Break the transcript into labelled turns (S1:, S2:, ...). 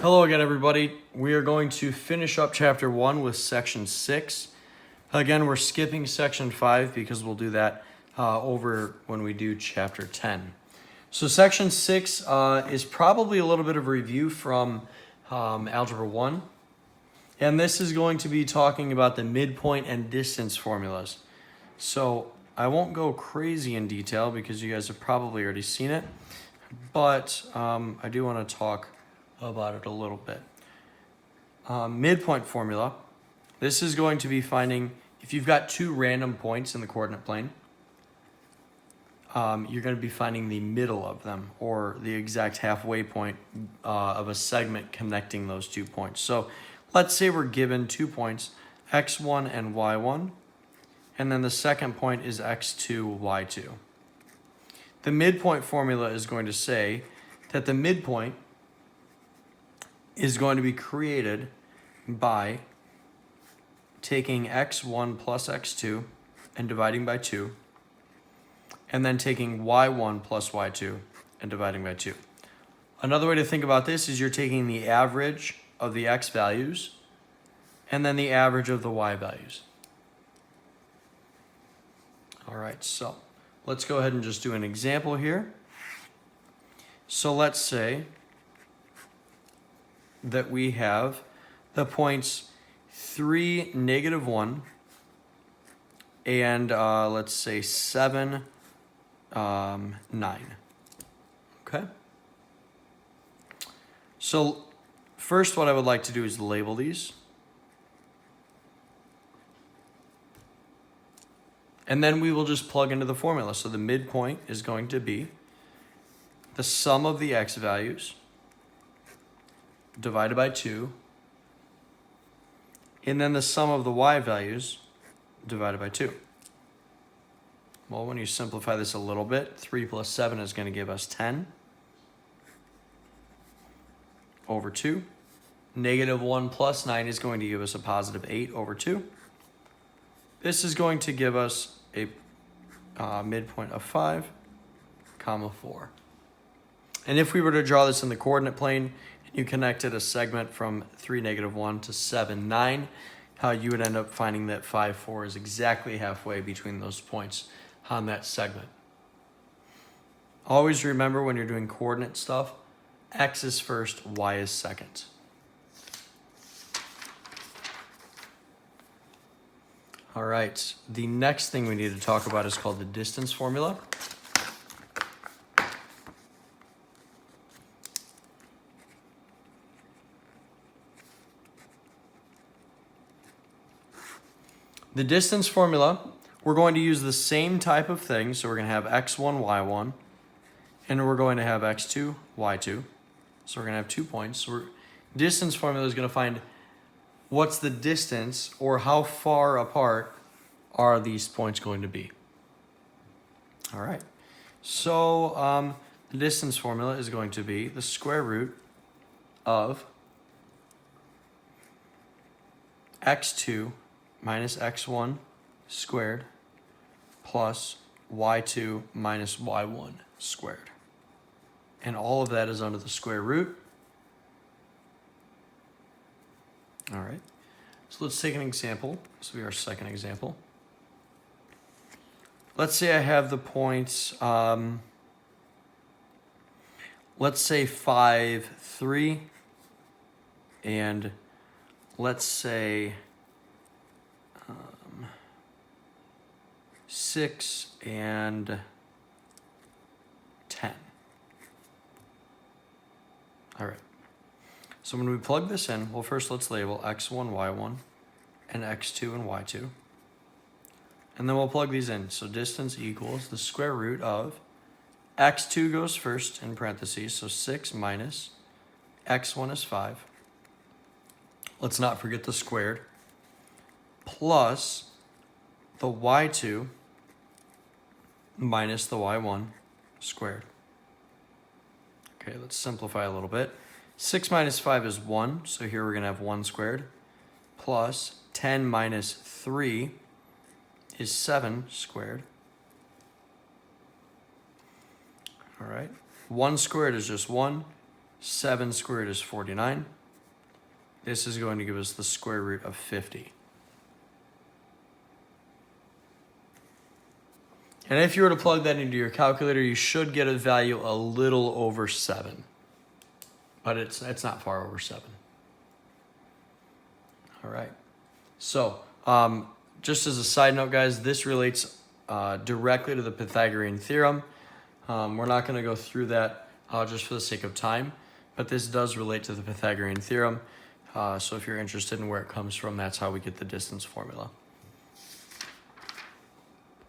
S1: Hello again, everybody. We are going to finish up chapter 1 with section 6. Again, we're skipping section 5 because we'll do that over when we do chapter 10. So section 6 is probably a little bit of a review from Algebra 1. And this is going to be talking about the midpoint and distance formulas. So I won't go crazy in detail because you guys have probably already seen it. But I do want to talk about it a little bit. Midpoint formula. This is going to be finding, if you've got two random points in the coordinate plane, you're going to be finding the middle of them, or the exact halfway point of a segment connecting those 2 points. So let's say we're given 2 points, x1 and y1, and then the second point is x2, y2. The midpoint formula is going to say that the midpoint is going to be created by taking x1 plus x2 and dividing by 2, and then taking y1 plus y2 and dividing by 2. Another way to think about this is you're taking the average of the x values and then the average of the y values. All right, so let's go ahead and just do an example here. So let's say that we have the points 3, -1, and let's say 7, 9. Okay? So first what I would like to do is label these. And then we will just plug into the formula. So the midpoint is going to be the sum of the x values divided by 2, and then the sum of the y values divided by 2. Well, when you simplify this a little bit, 3 plus 7 is going to give us 10 over 2. -1 plus 9 is going to give us a positive 8 over 2. This is going to give us a midpoint of 5, 4. And if we were to draw this in the coordinate plane, you connected a segment from 3, -1 to 7, 9, you would end up finding that 5, 4 is exactly halfway between those points on that segment. Always remember when you're doing coordinate stuff, x is first, y is second. All right, the next thing we need to talk about is called the distance formula. The distance formula, we're going to use the same type of thing. So we're going to have x1, y1, and we're going to have x2, y2. So we're going to have 2 points. So distance formula is going to find what's the distance, or how far apart are these points going to be. All right. So the distance formula is going to be the square root of x2 minus x1 squared plus y2 minus y1 squared. And all of that is under the square root. All right. So let's take an example. This will be our second example. Let's say I have the points, let's say 5, 3, and let's say 6 and 10. All right. So when we plug this in, well, first let's label x1, y1, and x2 and y2. And then we'll plug these in. So distance equals the square root of x2 goes first in parentheses, so 6 minus x1 is 5. Let's not forget the squared, plus the y2 minus the y1 squared. Okay, let's simplify a little bit. 6 minus 5 is 1, so here we're going to have 1 squared, plus 10 minus 3 is 7 squared. All right, 1 squared is just 1, 7 squared is 49. This is going to give us the square root of 50. And if you were to plug that into your calculator, you should get a value a little over 7. But it's not far over 7. All right. So just as a side note, guys, this relates directly to the Pythagorean theorem. We're not going to go through that just for the sake of time, but this does relate to the Pythagorean theorem. So if you're interested in where it comes from, that's how we get the distance formula.